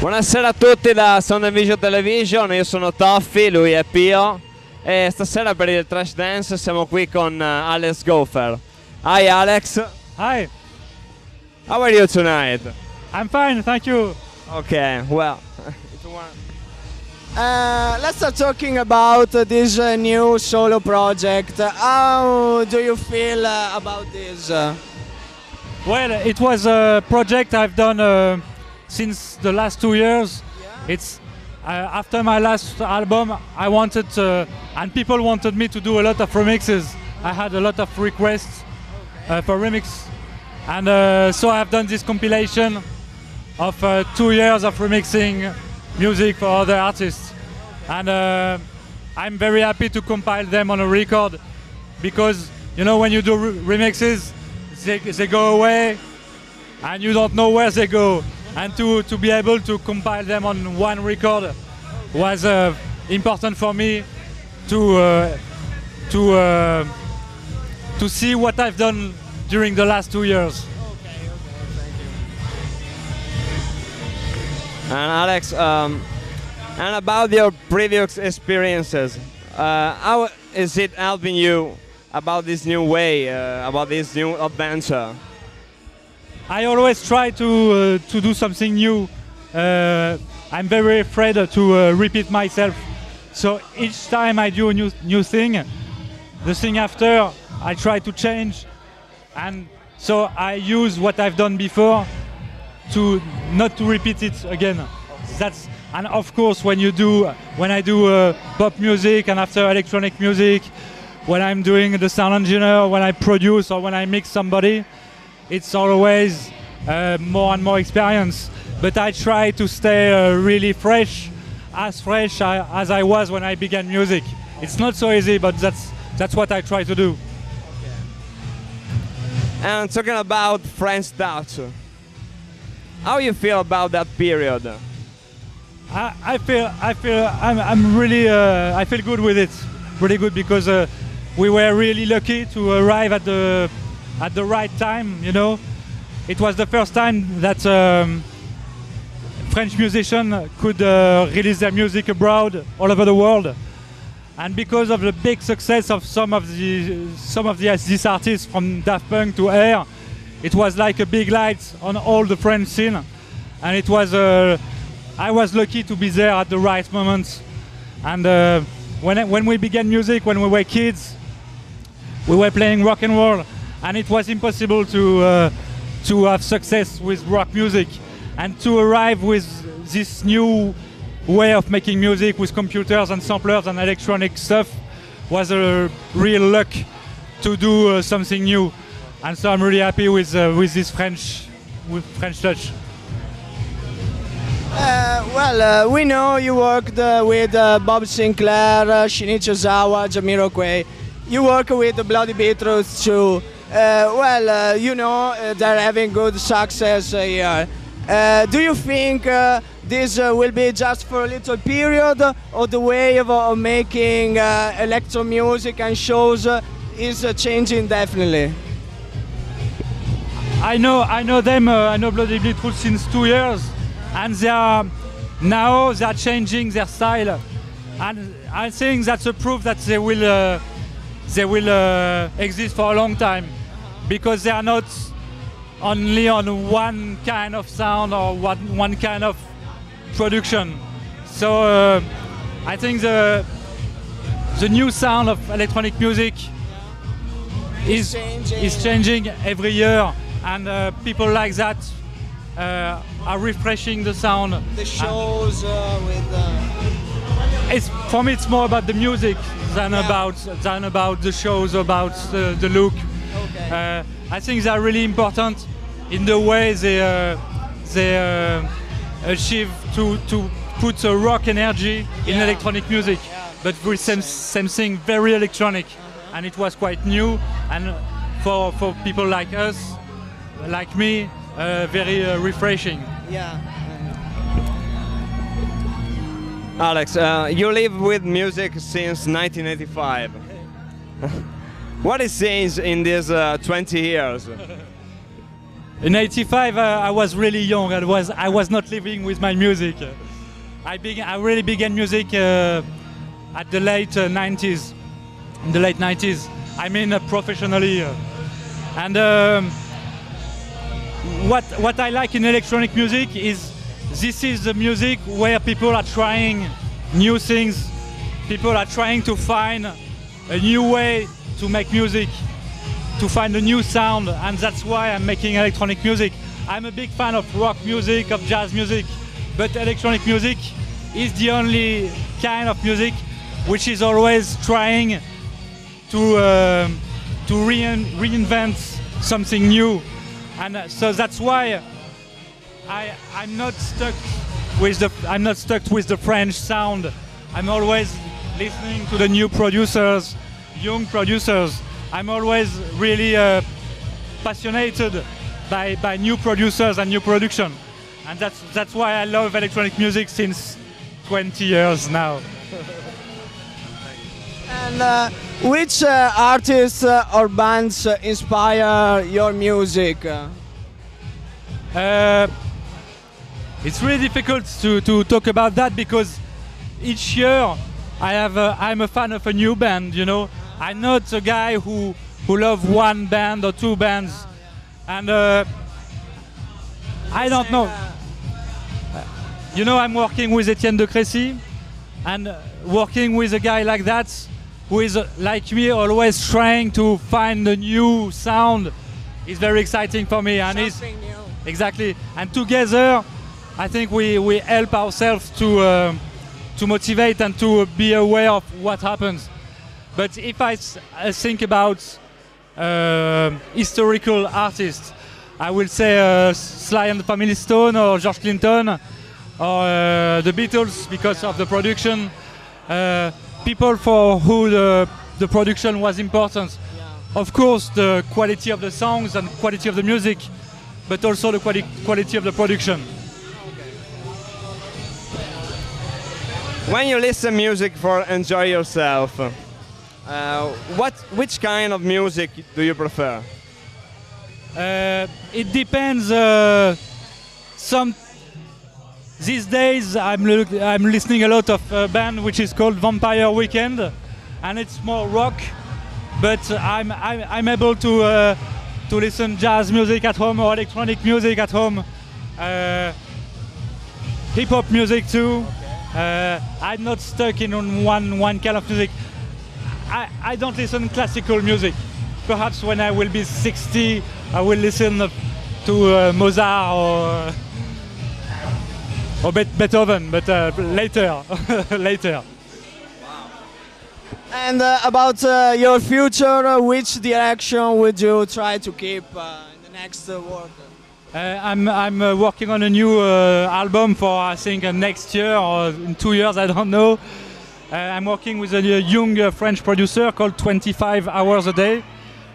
Buonasera a tutti da Sound and Vision Television, io sono Toffy, lui è Pio e stasera per il Trash Dance siamo qui con Alex GOPHER. Hi Alex. Hi. How are you tonight? I'm fine, thank you. Okay, well. Let's start talking about this new solo project. How do you feel about this? Well, it was a project I've done since the last 2 years. Yeah. It's after my last album, I wanted and people wanted me to do a lot of remixes. I had a lot of requests for remix, and so I've done this compilation of 2 years of remixing music for other artists, and I'm very happy to compile them on a record, because you know when you do remixes, they go away and you don't know where they go, and to be able to compile them on one record was important for me to see what I've done during the last 2 years. Okay, thank you. And Alex, and about your previous experiences, how is it helping you about this new way, about this new adventure? I always try to do something new. I'm very afraid to repeat myself. So each time I do a new thing, the thing after I try to change, and so I use what I've done before to not to repeat it again. And of course when I do pop music and after electronic music, when I'm doing the sound engineer, when I produce or when I mix somebody, it's always more and more experience. But I try to stay really fresh as I was when I began music. It's not so easy, but that's what I try to do. And talking about French Touch, how you feel about that period? I feel good with it, really good, because we were really lucky to arrive at the right time. You know, it was the first time that French musicians could release their music abroad, all over the world, and because of the big success of some of these artists, from Daft Punk to Air, it was like a big light on all the French scene, and it was. I was lucky to be there at the right moment, and when we began music, when we were kids, we were playing rock and roll, and it was impossible to have success with rock music, and to arrive with this new way of making music with computers and samplers and electronic stuff was a real luck to do something new, and so I'm really happy with this French touch. We know you worked with Bob Sinclair, Shinichi Ozawa, Jamiroquai. You work with the Bloody Beetroots too. You know they're having good success here. Do you think this will be just for a little period, or the way of making electro music and shows is changing definitely? I know them. I know Bloody Beetroots since 2 years, and they are changing their style, and I think that's a proof that they will exist for a long time, because they are not only on one kind of sound or one kind of production. So I think the new sound of electronic music is changing every year, and people like that are refreshing the sound. The shows For me, it's more about the music than about the shows, about the look. Okay. I think they're really important in the way they achieve to put a rock energy in electronic music, but with same thing, very electronic, and it was quite new, and for people like us, like me, very refreshing. Yeah. Alex, you live with music since 1985. What has changed in these 20 years? In '85, I was really young. I was not living with my music. I really began music at the late '90s. In the late '90s, I mean professionally. And what I like in electronic music is this is the music where people are trying new things. People are trying to find a new way to make music, to find a new sound, and that's why I'm making electronic music. I'm a big fan of rock music, of jazz music, but electronic music is the only kind of music which is always trying to reinvent something new. And so that's why I'm not stuck with the French sound. I'm always listening to the new producers, young producers. I'm always really passionate by new producers and new production, and that's why I love electronic music since 20 years now. And which artists or bands inspire your music? It's really difficult to talk about that because each year I'm a fan of a new band. You know, I'm not a guy who loves one band or two bands, and I don't know. You know, I'm working with Etienne de Crécy, and working with a guy like that, who is like me, always trying to find a new sound, is very exciting for me. And Something new. Exactly. And together, I think we help ourselves to motivate and to be aware of what happens. But if I think about historical artists, I will say Sly and the Family Stone or George Clinton or the Beatles because of the production. People for who the production was important. Yeah. Of course, the quality of the songs and quality of the music, but also the quality of the production. When you listen music for enjoy yourself, which kind of music do you prefer? It depends. These days I'm listening a lot of a band which is called Vampire Weekend, and it's more rock. But I'm able to listen jazz music at home or electronic music at home, hip hop music too. I'm not stuck in on one kind of music. I don't listen classical music. Perhaps when I will be 60, I will listen to Mozart or Beethoven, but later, later. Wow. And about your future, which direction would you try to keep in the next work? I'm working on a new album for I think next year or in 2 years, I don't know. I'm working with a young French producer called 25 Hours a Day.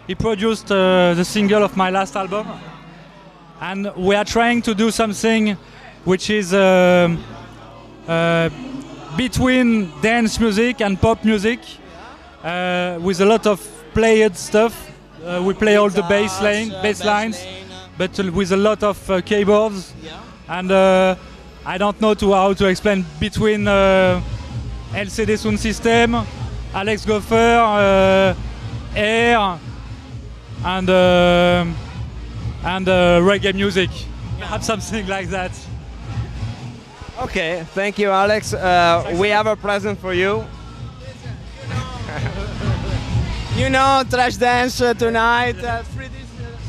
He produced the single of my last album, and we are trying to do something which is between dance music and pop music, with a lot of played stuff. We play all the bass lines, but with a lot of keyboards. Yeah. And I don't know how to explain, between LCD Sound System, Alex GOPHER, Air, and reggae music. Perhaps something like that. Okay, thank you, Alex. We have a present for you. You know, Trash Dance tonight, 3D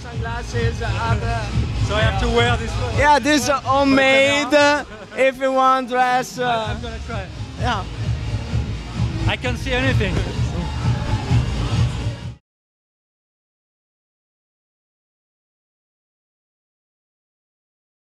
sunglasses. So I have to wear this one? Yeah, this is homemade. If you want dress. I'm gonna try. Yeah. I can't see anything.